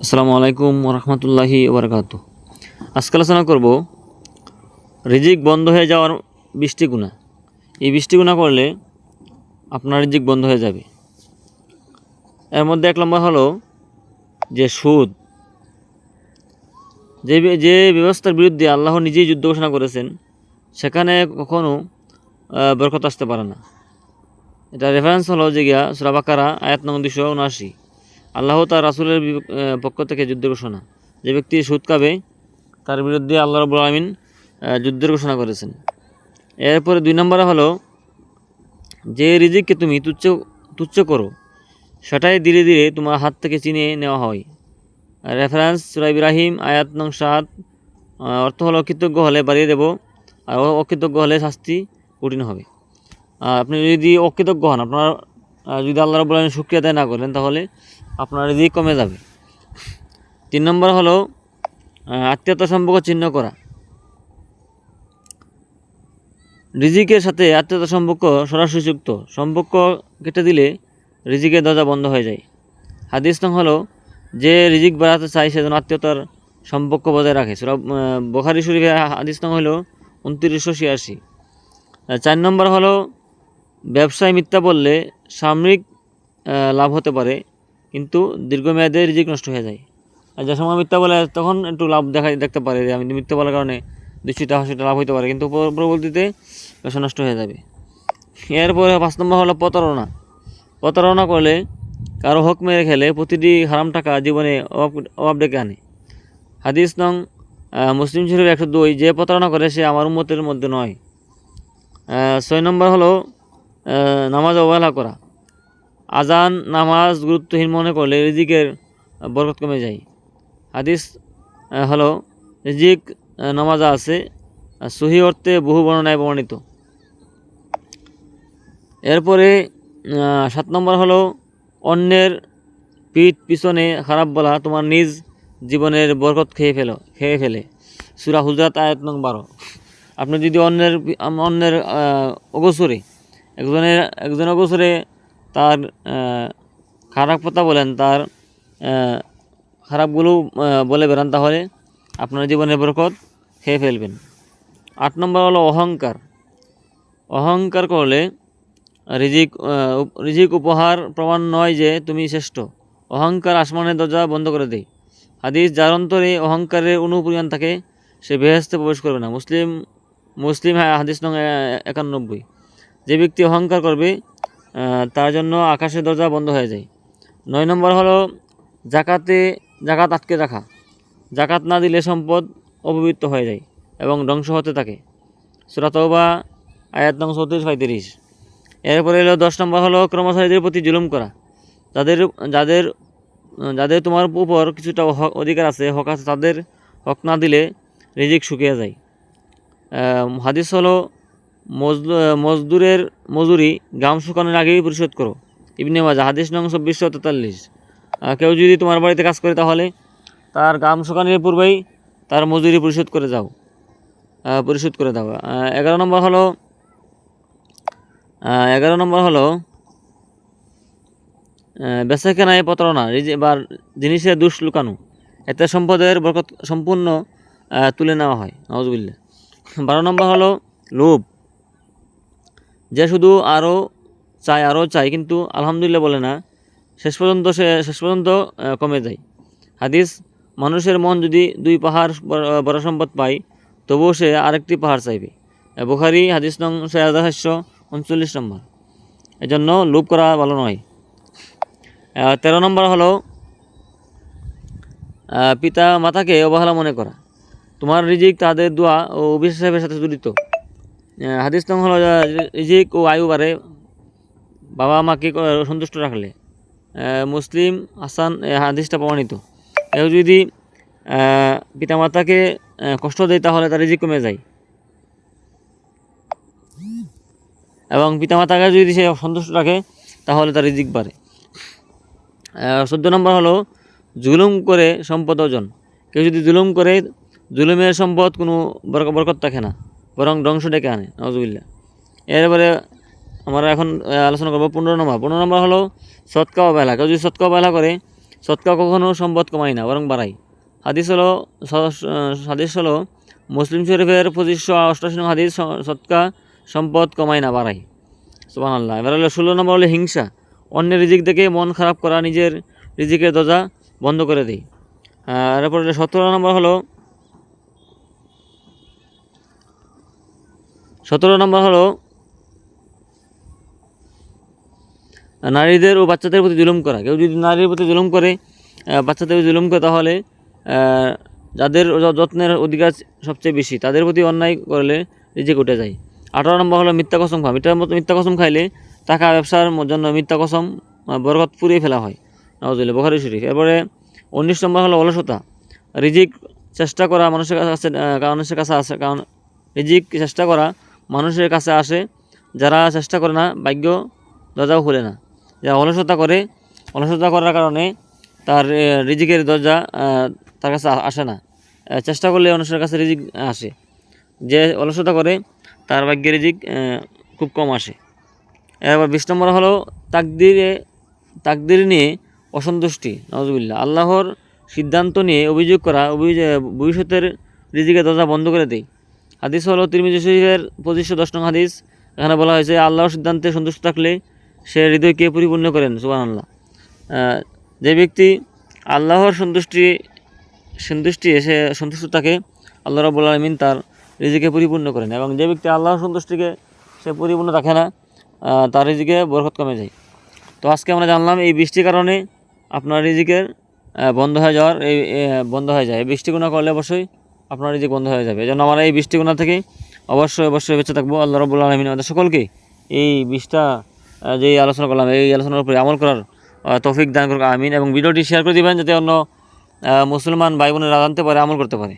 আসসালামু আলাইকুম রহমতুল্লাহি ওবরাকাতু। আজকে আলোচনা করব রিজিক বন্ধ হয়ে যাওয়ার 20টি গুনাহ। এই 20টি গুনাহ করলে আপনার রিজিক বন্ধ হয়ে যাবে। এর মধ্যে 1 নম্বর হলো যে সুদ। যে ব্যবস্থার বিরুদ্ধে আল্লাহ নিজেই যুদ্ধ ঘোষণা করেছেন, সেখানে কখনো বরকত আসতে পারে না। এটা রেফারেন্স হলো যে সূরা বাকারা আয়াত নম্বর 279। আল্লাহ তার রাসূলের পক্ষ থেকে যুদ্ধ ঘোষণা। যে ব্যক্তি সুদ খাবে তার বিরুদ্ধে আল্লাহ রাব্বুল আলামিন যুদ্ধের ঘোষণা করেছেন। এরপরে 2 নম্বরে হলো যে রিজিককে তুমি তুচ্ছ করো, সেটাই ধীরে ধীরে তোমার হাত থেকে চিনিয়ে নেওয়া হয়। রেফারেন্স সূরা ইব্রাহিম আয়াত নং 7। অর্থ হলো কৃতজ্ঞ হলে বাড়িয়ে দেব, আর অকৃতজ্ঞ হলে শাস্তি কঠিন হবে। আপনি যদি অকৃতজ্ঞ হন, আপনার যদি আল্লাহ রাব্বুল আলামিন শুকরিয়া আদায় না করেন, তাহলে আপনার রিজিক কমে যাবে। 3 নম্বর হলো আত্মীয়তা সম্পর্ক ছিন্ন করা। রিজিকের সাথে আত্মীয়তা সম্পর্ক সরাসরি যুক্ত। সম্পর্ক কেটে দিলে রিজিকের দরজা বন্ধ হয়ে যায়। হাদিস নং হলো যে রিজিক বাড়াতে চায় সে যেন আত্মীয়তার সম্পর্ক বজায় রাখে। সূরা বুখারী শরীফে হাদিস নং হলো 2986। 4 নম্বর হলো ব্যবসায় মিথ্যা বললে সাময়িক লাভ হতে পারে, কিন্তু দীর্ঘমেয়াদে রিজিক নষ্ট হয়ে যায়। আর যে সময় মিথ্যা বলে তখন একটু লাভ দেখতে পারে, যে আমি মিথ্যা বলার কারণে 200-300 লাভ হতে পারে, কিন্তু পরবর্তীতে ব্যবসা নষ্ট হয়ে যাবে। এরপরে 5 নম্বর হলো প্রতারণা। প্রতারণা করলে কারো হক মেরে খেলে প্রতিটি হারাম টাকা জীবনে অভাব ডেকে আনে। হাদিস নং মুসলিম শরীফ 102। যে প্রতারণা করে সে আমার উম্মতের মধ্যে নয়। 6 নম্বর হলো নামাজ অবহেলা করা। আজান নামাজ গুরুত্বহীন মনে করলে রিজিকের বরকত কমে যায়। হাদিস হলো রিজিক নামাজ আছে, সহি অর্থে বহু বর্ণনায় বর্ণিত। এরপরে 7 নম্বর হলো অন্যের পিছনে খারাপ বলা তোমার নিজ জীবনের বরকত খেয়ে ফেলে। সূরা হুজরাত আয়াত নং 12। আপনি যদি অন্যের অগোচরে একজন অগোচরে তার খারাপ কথা বলেন, তার খারাপগুলো বলে বেড়ান, তাহলে আপনার জীবনের বরকত খেয়ে ফেলবেন। 8 নম্বর হলো অহংকার। অহংকার করলে রিজিক উপহার প্রমাণ নয় যে তুমি শ্রেষ্ঠ। অহংকার আসমানের দরজা বন্ধ করে দেয়। হাদিস যার অন্তরে অহংকারের অনুপরিমাণ থাকে সে বেহেশতে প্রবেশ করবে না। মুসলিম হাদিস নং 91। যে ব্যক্তি অহংকার করবে তার জন্য আকাশের দরজা বন্ধ হয়ে যায়। 9 নম্বর হলো জাকাত আটকে রাখা। জাকাত না দিলে সম্পদ অপবিত্র হয়ে যায় এবং ধ্বংস হতে থাকে। সূরা তাওবা আয়াত নং 34-35। এরপরে হলো 10 নম্বর হলো কর্মচারীদের প্রতি জুলুম করা। যাদের তোমার উপর কিছুটা অধিকার আছে, হক আছে, তাদের হক না দিলে রিজিক শুকিয়ে যায়। হাদিস হলো মজদুরের মজুরি ঘাম শুকানোর আগেই পরিশোধ করো। ইবনে মাজাহ হাদিস নং 2443। কেউ যদি তোমার বাড়িতে কাজ করে, তাহলে তার ঘাম শুকানোর পূর্বেই তার মজুরি পরিশোধ করে দাও। 11 নম্বর হলো বেচাকেনায় প্রতারণা বা জিনিসের দুষ লুকানো। এতে সম্পদের বরকত সম্পূর্ণ তুলে নেওয়া হয়। নাউজুবিল্লাহ। 12 নম্বর হলো লোভ। যে শুধু আরও চায় কিন্তু আলহামদুলিল্লাহ বলে না, শেষ পর্যন্ত কমে যায়। হাদিস মানুষের মন যদি 2 পাহাড় বড় সম্পদ পায়, তবুও সে আরেকটি পাহাড় চাইবে। বুখারী হাদিস নং 6739 নম্বর। এজন্য লোভ করা ভালো নয়। 13 নম্বর হলো পিতা মাতাকে অবহেলা মনে করা। তোমার রিজিক তাদের দোয়া ও অভিশাপের সাথে জড়িত। হাদিস নং হলো রিজিক ও আয়ু বাড়ে বাবা মাকে সন্তুষ্ট রাখলে। মুসলিম হাসান হাদিসটা প্রমাণিত। কেউ যদি পিতামাতাকে কষ্ট দেয়, তাহলে তার রিজিক কমে যায়, এবং পিতামাতাকে যদি সে সন্তুষ্ট রাখে, তাহলে তার রিজিক বাড়ে। 14 নম্বর হলো জুলুম করে সম্পদ অর্জন। কেউ যদি জুলুম করে, জুলুমের সম্পদ কোনো বরকত থাকে না, বরং ধ্বংস ডেকে আনে। নাউজুবিল্লাহ। এরপরে আমরা এখন আলোচনা করবো 15 নম্বর হলো সৎকা অবহেলা। কেউ যদি সৎকা অবহেলা করে, সৎকা কখনো সম্পদ কমায় না, বরং বাড়ায়। হাদিস হলো মুসলিম শরীফের 2588 নং হাদিস, সৎকা সম্পদ কমায় না, বাড়ায়। সুবহানাল্লাহ। এবার হলো 16 নম্বর হলো হিংসা। অন্যের রিজিক দেখে মন খারাপ করা নিজের রিজিকের দরজা বন্ধ করে দেয়। এরপর 17 নম্বর হলো 17 নম্বর হলো নারীদের ও বাচ্চাদের প্রতি জুলুম করা। কেউ যদি নারীর প্রতি জুলুম করে, বাচ্চাদের প্রতি জুলুম করে, তাহলে যাদের যত্নের অধিকার সবচেয়ে বেশি তাদের প্রতি অন্যায় করলে রিজিক উঠে যায়। 18 নম্বর হলো মিথ্যা কসম খাওয়া। মিথ্যা কসম খাইলে টাকা ব্যবসার জন্য মিথ্যা কসম বরকত পুড়িয়ে ফেলা হয়। নাউজুবিল্লাহ, বুখারী শরীফ। এরপরে 19 নম্বর হলো অলসতা। রিজিক চেষ্টা করা মানুষের কাছে আসে, কারণ রিজিক চেষ্টা করা মানুষের কাছে আসে, যারা চেষ্টা করে না ভাগ্য দরজাও খুলে না। যারা অলসতা করে, অলসতা করার কারণে তার রিজিকের দরজা তার কাছে আসে না। চেষ্টা করলে মানুষের কাছে রিজিক আসে। যে অলসতা করে তার ভাগ্যে রিজিক খুব কম আসে। এবার 20 নম্বর হলো তাকদির নিয়ে অসন্তুষ্টি। নাউজুবিল্লাহ, আল্লাহর সিদ্ধান্ত নিয়ে অভিযোগ করা ভবিষ্যতের রিজিকের দরজা বন্ধ করে দেয়। হাদিস হলো তিরমিজি শরীফের 2510 নং হাদিস। এখানে বলা হয়েছে আল্লাহর সিদ্ধান্তে সন্তুষ্ট থাকলে সে হৃদয়কে পরিপূর্ণ করেন। সুবহানাল্লাহ। যে ব্যক্তি আল্লাহর সন্তুষ্টি সে সন্তুষ্ট থাকে, আল্লাহ রাব্বুল আলামিন তার রিজিকে পরিপূর্ণ করেন। এবং যে ব্যক্তি আল্লাহর সন্তুষ্টিকে সে পরিপূর্ণ রাখে না, তার রিজিকে বরকত কমে যায়। তো আজকে আমরা জানলাম এই বৃষ্টির কারণে আপনার রিজিকের বন্ধ হয়ে যায়। এই বৃষ্টি গুনাহ করলে অবশ্যই আপনার রিজিক বন্ধ হয়ে যাবে। এজন্য আমরা এই বৃষ্টি গুনাহ থেকে অবশ্যই বেঁচে থাকবো। আল্লাহ রাব্বুল আলামিন আমাদের সকলকে এই বৃষ্টিটা যেই আলোচনা করলাম, এই আলোচনার উপরে আমল করার তৌফিক দান করুক, আমিন। এবং ভিডিওটি শেয়ার করে দিবেন যাতে অন্য মুসলমান ভাই বোনেরা জানতে পারে, আমল করতে পারে।